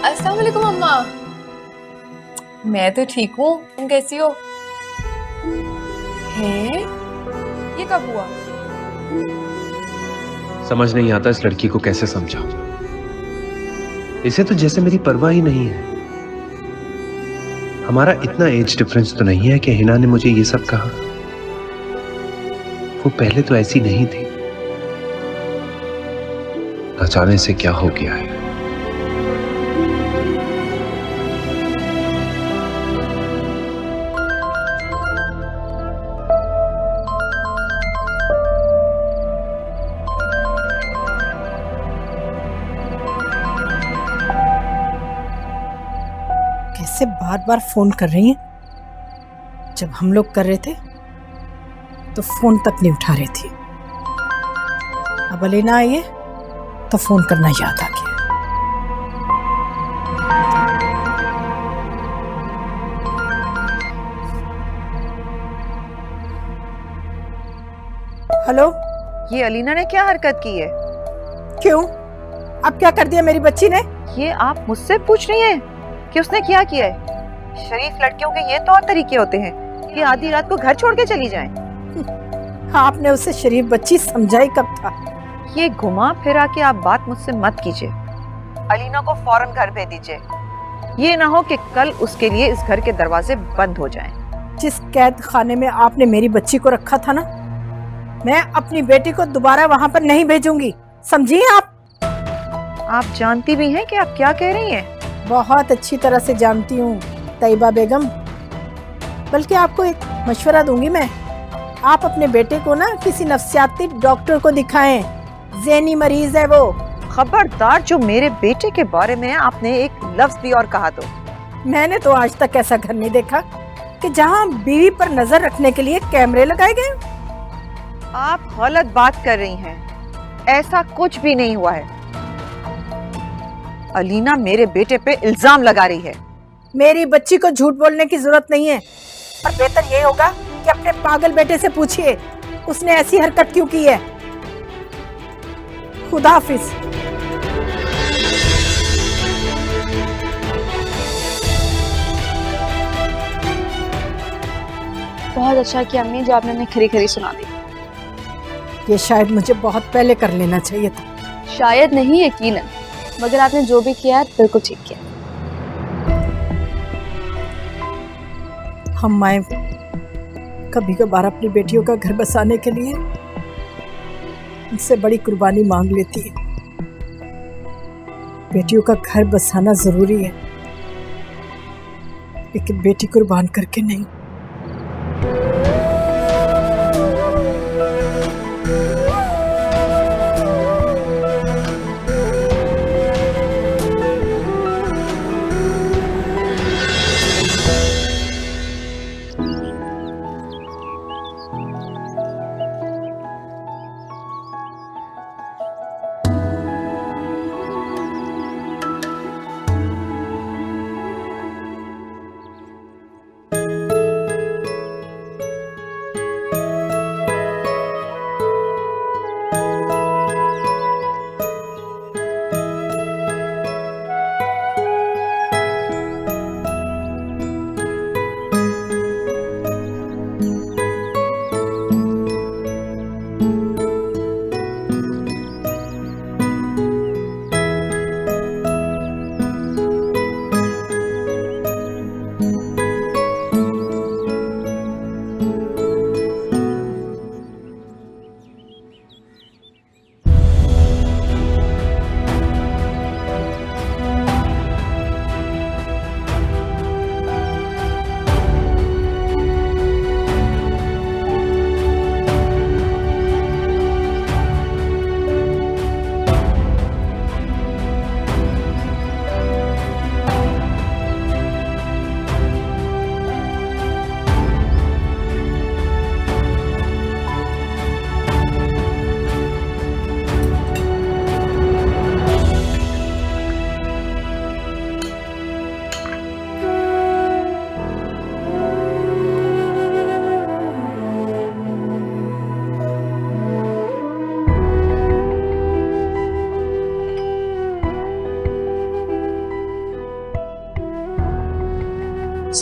अस्सलाम वालेकुम अम्मा। मैं तो ठीक हूँ, तुम कैसी हो? है? ये कब हुआ? समझ नहीं आता इस लड़की को कैसे समझाऊं। इसे तो जैसे मेरी परवाह ही नहीं है। हमारा इतना एज डिफरेंस तो नहीं है कि हिना ने मुझे ये सब कहा। वो पहले तो ऐसी नहीं थी। न जाने से क्या हो गया है। कैसे बार बार फोन कर रही हैं? जब हम लोग कर रहे थे तो फोन तक नहीं उठा रही थी। अब अलीना आई है तो फोन करना याद आ गया। हेलो, ये अलीना ने क्या हरकत की है? क्यों? अब क्या कर दिया मेरी बच्ची ने? ये आप मुझसे पूछ रही हैं कि उसने क्या किया है? शरीफ लड़कियों के ये तौर तरीके होते हैं कि आधी रात को घर छोड़ के चली जाएं। आपने उसे शरीफ बच्ची समझाई कब था? ये घुमा फिरा के आप बात मुझसे मत कीजिए। अलीना को फौरन घर भेज दीजिए। ये ना हो कि कल उसके लिए इस घर के दरवाजे बंद हो जाएं। जिस कैद खाने में आपने मेरी बच्ची को रखा था ना, मैं अपनी बेटी को दोबारा वहां पर नहीं भेजूंगी, समझी आप? आप जानती भी हैं कि आप क्या कह रही हैं? बहुत अच्छी तरह से जानती हूँ तैयबा बेगम। बल्कि आपको एक मशवरा दूंगी मैं, आप अपने बेटे को ना किसी नफ्सियाती डॉक्टर को दिखाएं। ज़हनी मरीज है वो। खबरदार, जो मेरे बेटे के बारे में आपने एक लफ्ज भी और कहा तो। मैंने तो आज तक ऐसा घर नहीं देखा कि जहाँ बीवी पर नजर रखने के लिए कैमरे लगाए गए। आप गलत बात कर रही हैं। ऐसा कुछ भी नहीं हुआ है। अलीना मेरे बेटे पे इल्जाम लगा रही है। मेरी बच्ची को झूठ बोलने की जरूरत नहीं है, और बेहतर ये होगा कि अपने पागल बेटे से पूछिए उसने ऐसी हरकत क्यों की है। खुदा हाफिज। बहुत अच्छा किया अम्मी जो आपने हमें खरी खरी सुना दी। ये शायद मुझे बहुत पहले कर लेना चाहिए था। शायद नहीं, यकीनन, मगर आपने जो भी किया है बिल्कुल ठीक किया। हम माए कभी कभार अपनी बेटियों का घर बसाने के लिए उनसे बड़ी कुर्बानी मांग लेती है। बेटियों का घर बसाना जरूरी है, लेकिन बेटी कुर्बान करके नहीं।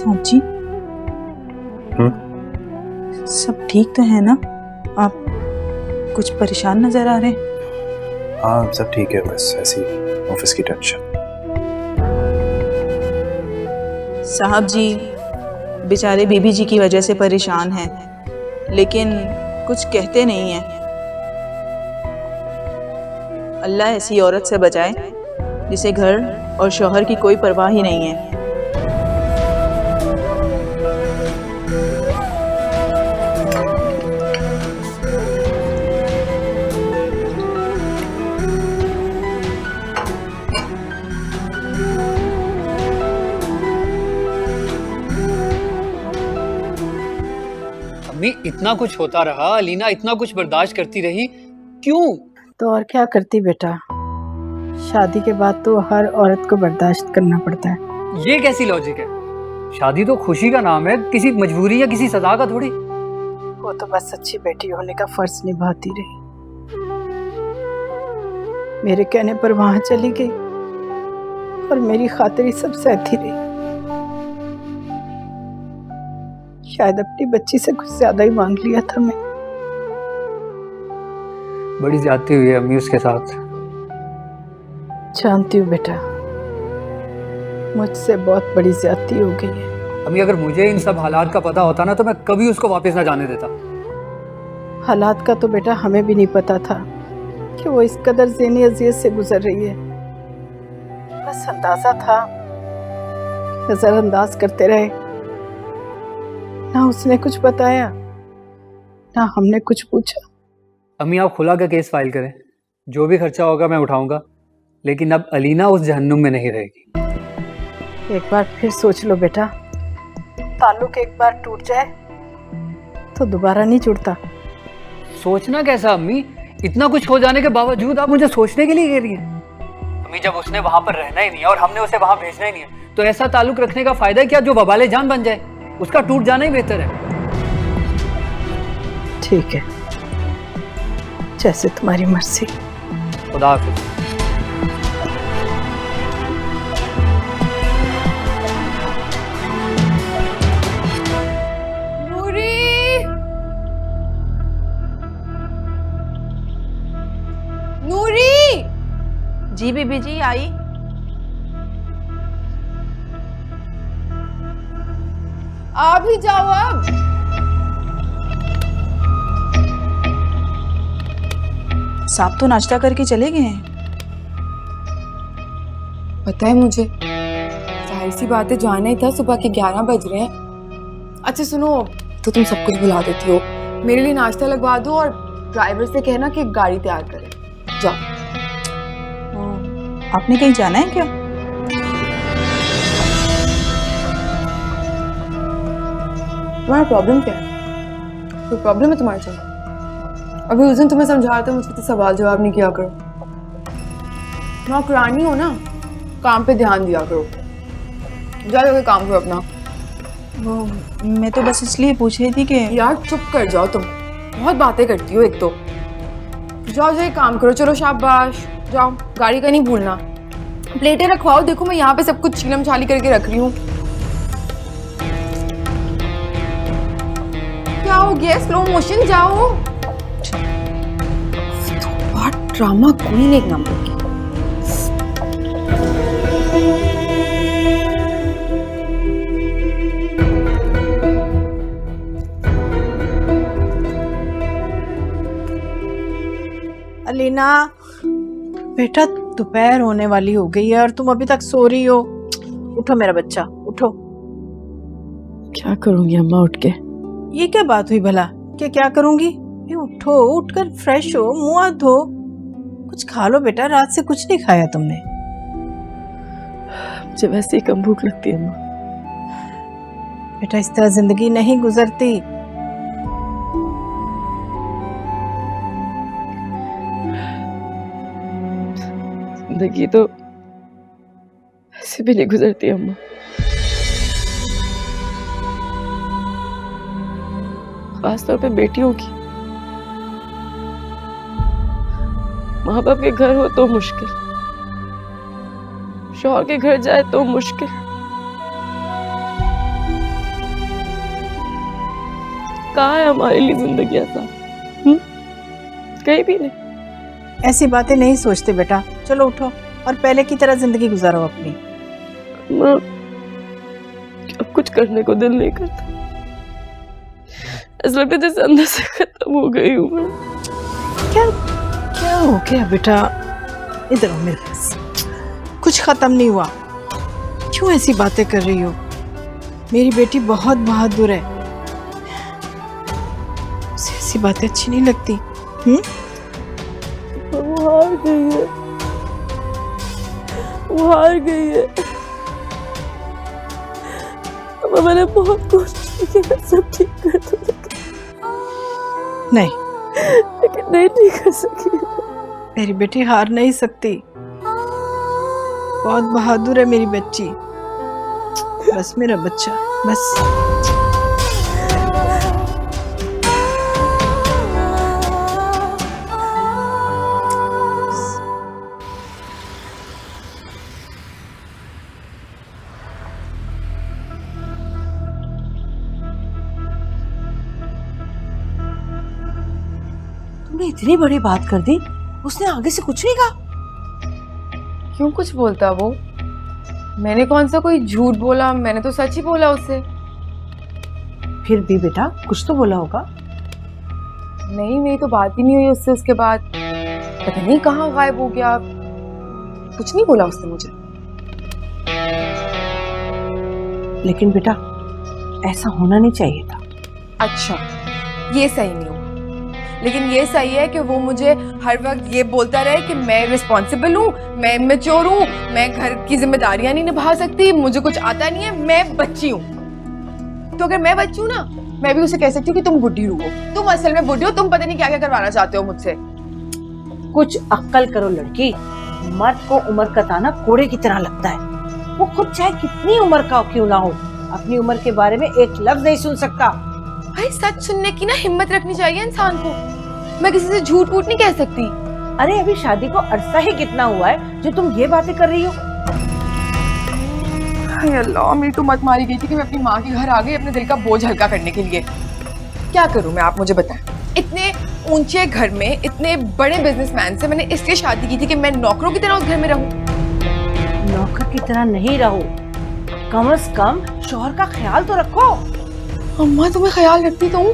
साहब जी, सब ठीक तो है ना? आप कुछ परेशान नजर आ रहे हैं। हाँ सब ठीक है, बस ऐसी ऑफिस की टेंशन। साहब जी बेचारे बीबी जी की वजह से परेशान हैं, लेकिन कुछ कहते नहीं हैं। अल्लाह ऐसी औरत से बचाए जिसे घर और शौहर की कोई परवाह ही नहीं है। अम्मी इतना कुछ होता रहा, अलीना इतना कुछ बर्दाश्त करती रही, क्यों? तो और क्या करती बेटा, शादी के बाद तो हर औरत को बर्दाश्त करना पड़ता है। ये कैसी लॉजिक है? शादी तो खुशी का नाम है, किसी मजबूरी या किसी सजा का थोड़ी। वो तो बस अच्छी बेटी होने का फर्ज निभाती रही। मेरे कहने पर वहां चली गई और मेरी खातिर सब सहती रही। शायद अपनी बच्ची से कुछ ज्यादा ही मांग लिया था मैं। बड़ी ज्यादती हुई है अम्मी उसके साथ। जानती हूँ बेटा, मुझसे बहुत बड़ी ज्यादती हो गई है। अम्मी अगर मुझे इन सब हालात का पता होता ना तो मैं कभी उसको वापस ना जाने देता। हालात का तो बेटा हमें भी नहीं पता था कि वो इस कदर ज़हनी अजियत से गुजर रही है। बस अंदाजा था, नजरअंदाज करते रहे। ना उसने कुछ बताया ना हमने कुछ पूछा। अम्मी आप खुला का केस फाइल करें, जो भी खर्चा होगा मैं उठाऊंगा, लेकिन अब अलीना उस जहन्नुम में नहीं रहेगी। एक बार फिर सोच लो बेटा, ताल्लुक एक बार टूट जाए तो दोबारा नहीं जुड़ता। सोचना कैसा अम्मी, इतना कुछ हो जाने के बावजूद आप मुझे सोचने के लिए कह रही हैं? अम्मी जब उसने वहां पर रहना ही नहीं है और हमने उसे वहां भेजना ही नहीं है, तो ऐसा ताल्लुक रखने का फायदा क्या जो वबाले जान बन जाए? उसका टूट जाना ही बेहतर है। ठीक है, जैसे तुम्हारी मर्जी। खुदा हाफिज। नूरी, नूरी। जी बीबी जी आई। आ भी जाओ अब। साहब तो नाश्ता करके चले गए हैं। पता है मुझे, जाहिर सी बात है जाना ही था, सुबह के 11 बज रहे हैं। अच्छा सुनो, तो तुम सब कुछ बुला देती हो, मेरे लिए नाश्ता लगवा दो और ड्राइवर से कहना कि गाड़ी तैयार करे। जाओ। आपने कहीं जाना है क्या? तुम्हारा प्रॉब्लम क्या है? कोई प्रॉब्लम है तुम्हारे साथ? अभी उस दिन तुम्हें समझा रहा था मुझसे तो सवाल जवाब नहीं किया करो। नौकरानी हो ना, काम पे ध्यान दिया करो। जाओ काम करो अपना। वो मैं तो बस इसलिए पूछ रही थी कि यार चुप कर जाओ, तुम बहुत बातें करती हो एक तो। जाओ जाओ काम करो, चलो शाबाश। जाओ, गाड़ी का नहीं भूलना। प्लेटें रखवाओ, देखो मैं यहाँ पे सब कुछ छीलम छाली करके रख रही हूँ। क्या हो गया? स्लो मोशन जाओ। बहुत ड्रामा क्वीन एक नंबर की। अलीना बेटा, दोपहर होने वाली हो गई है और तुम अभी तक सो रही हो। उठो मेरा बच्चा, उठो। क्या करूंगी अम्मा उठ के? ये क्या बात हुई भला? क्या करूंगी? ये उठो, उठकर फ्रेश हो, मुंह हाथ धो, कुछ खा लो बेटा। रात से कुछ नहीं खाया तुमने। मुझे वैसे ही कम भूख लगती है अम्मा। बेटा इस तरह जिंदगी नहीं गुजरती। जिंदगी तो ऐसे भी नहीं गुजरती अम्मा। खासतौर पे बेटियों की। माँ बाप के घर हो तो मुश्किल, शौहर के घर जाए तो मुश्किल, कहाँ है हमारे लिए जिंदगी ऐसा? कहीं भी नहीं। ऐसी बातें नहीं सोचते बेटा, चलो उठो और पहले की तरह जिंदगी गुजारो अपनी। माँ, अब कुछ करने को दिल नहीं करता। ऐसा लगता है जैसे अंदर से खत्म हो गई हूँ मैं। क्या हो गया बेटा? इधर आओ मेरे पास। कुछ खत्म नहीं हुआ, क्यों ऐसी बातें कर रही हो? मेरी बेटी बहुत बहादुर है, उसे ऐसी बातें अच्छी नहीं लगती। वो हार गई है, वो हार गई है। अब मैंने बहुत कोशिश की कि सब ठीक कर दूं, नहीं, लेकिन नहीं ठीक कर सकी। मेरी बेटी हार नहीं सकती, बहुत बहादुर है मेरी बच्ची। बस मेरा बच्चा, बस। तुमने इतनी बड़ी बात कर दी, उसने आगे से कुछ नहीं कहा? क्यों कुछ बोलता वो? मैंने कौन सा कोई झूठ बोला, मैंने तो सच ही बोला उससे। फिर भी बेटा कुछ तो बोला होगा। नहीं, मेरी तो बात ही नहीं हुई उससे उसके बाद। पता नहीं कहाँ गायब हो गया, कुछ नहीं बोला उसने मुझे। लेकिन बेटा ऐसा होना नहीं चाहिए था। अच्छा, ये सही नहीं हुआ, लेकिन ये सही है कि वो मुझे हर वक्त ये बोलता रहे कि मैं रिस्पॉन्सिबल हूँ, मैं मैच्योर हूँ, मैं घर की जिम्मेदारियां नहीं निभा सकती, मुझे कुछ आता नहीं है, मैं बच्ची हूँ। तो अगर मैं बच्ची हूँ ना, मैं भी उसे कह सकती हूँ कि तुम बुढ़ी हो, तुम असल में बुढ़ी हो, तुम पता नहीं क्या क्या करवाना चाहते हो मुझसे। कुछ अक्ल करो लड़की, मर्द को उम्र का ताना कोड़े की तरह लगता है। वो खुद चाहे कितनी उम्र का क्यों ना हो, अपनी उम्र के बारे में एक लफ्ज नहीं सुन सकता। भाई सच सुनने की ना हिम्मत रखनी चाहिए इंसान को। मैं किसी से झूठ फूट नहीं कह सकती। अरे अभी शादी को अरसा ही कितना हुआ है जो तुम ये बातें कर रही हो? हाय अल्लाह, मेरी तो मत मारी गई थी कि मैं अपनी माँ के घर आ गई अपने दिल का बोझ हल्का करने के लिए। क्या करूं मैं, आप मुझे बताएं। इतने ऊंचे घर में इतने बड़े बिजनेसमैन से मैंने इसलिए शादी की थी कि मैं नौकरों की तरह उस घर में रहूं। नौकर की तरह नहीं रहो, कम से कम शौहर का ख्याल तो रखो। अम्मा तुम्हें ख्याल रखती तो हूँ,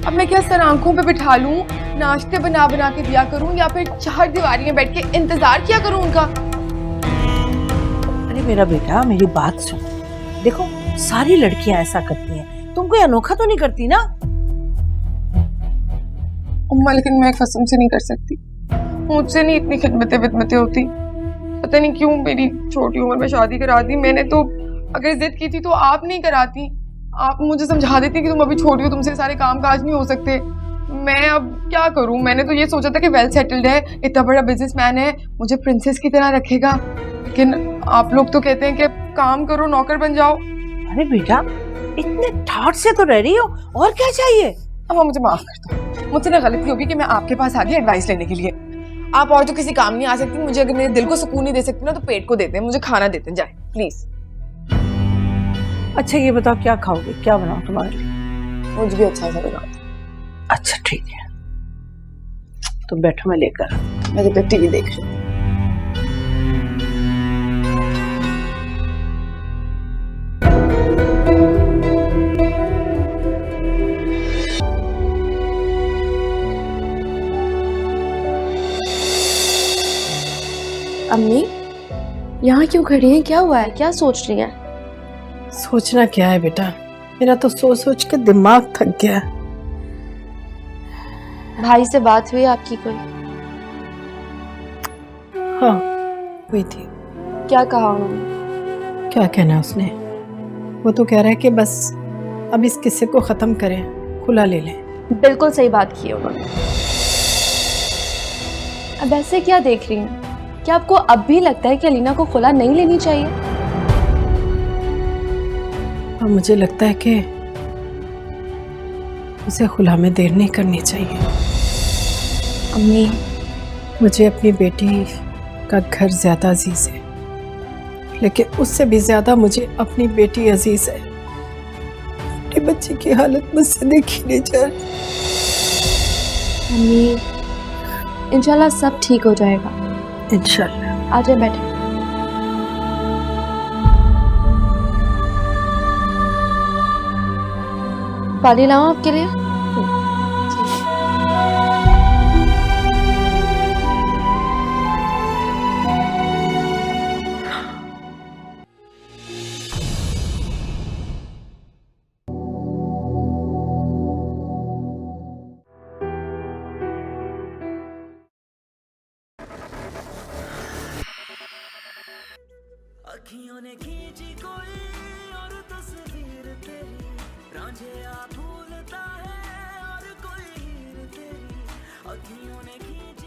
अब मैं क्या सर आंखों पे बिठा लूं, नाश्ते बना बना के दिया करूं, या फिर चार दीवारी में बैठ के इंतजार किया करूं उनका? अरे मेरा बेटा मेरी बात सुन, देखो सारी लड़कियां ऐसा करती हैं, तुम कोई अनोखा तो नहीं करती ना? अम्मा लेकिन मैं कसम से नहीं कर सकती, मुझसे नहीं इतनी खिदमतें विदमतें होती। पता नहीं क्यों मेरी छोटी उम्र में शादी करा दी। मैंने तो अगर जिद की थी तो आप नहीं कराती, आप मुझे समझा देती कि तुम अभी छोटी हो, तुमसे सारे काम काज नहीं हो सकते। मैं अब क्या करूं? मैंने तो ये सोचा था कि वेल सेटल्ड है, इतना बड़ा बिजनेसमैन है, मुझे प्रिंसेस की तरह रखेगा, लेकिन आप लोग तो कहते हैं कि काम करो, नौकर बन जाओ। अरे बेटा इतने ठाट से तो रह रही हो, और क्या चाहिए? अम्मा मुझे माफ कर दो, मुझसे ना गलती होगी कि मैं आपके पास आ गई एडवाइस लेने के लिए। आप और तो किसी काम नहीं आ सकती, मुझे अगर मेरे दिल को सुकून नहीं दे सकती ना तो पेट को देते हैं, मुझे खाना देते हैं, जाए प्लीज। अच्छा ये बताओ क्या खाओगे, क्या बनाओ तुम्हारे लिए? मुझे भी अच्छा सा बना। अच्छा ठीक है, तुम बैठो मैं लेकर। मैं तो टीवी देख रही हूँ। अम्मी यहाँ क्यों खड़ी हैं, क्या हुआ है, क्या सोच रही हैं? सोचना क्या है बेटा, मेरा तो सोच सोच के दिमाग थक गया। भाई से बात हुई आपकी कोई? हाँ हुई थी। क्या कहा उन्होंने? क्या कहना उसने, वो तो कह रहा है कि बस अब इस किस्से को खत्म करें, खुला ले लें। बिल्कुल सही बात की है उन्होंने। अब ऐसे क्या देख रही हैं? क्या आपको अब भी लगता है कि अलीना को खुला नहीं लेनी चाहिए? और मुझे लगता है कि उसे खुला में देर नहीं करनी चाहिए। अम्मी मुझे अपनी बेटी का घर ज्यादा अजीज है, लेकिन उससे भी ज्यादा मुझे अपनी बेटी अजीज है। अपने बच्चे की हालत मुझसे देखी नहीं जा रही। मम्मी इंशाल्लाह सब ठीक हो जाएगा। इंशाल्लाह। आ जाए बैठे। पानी लाऊं आपके लिए? अखियों ने खींची कोई और तस्वीर तेरी, रांझिया भूलता है और कोई हीर तेरी। अखियों ने खींची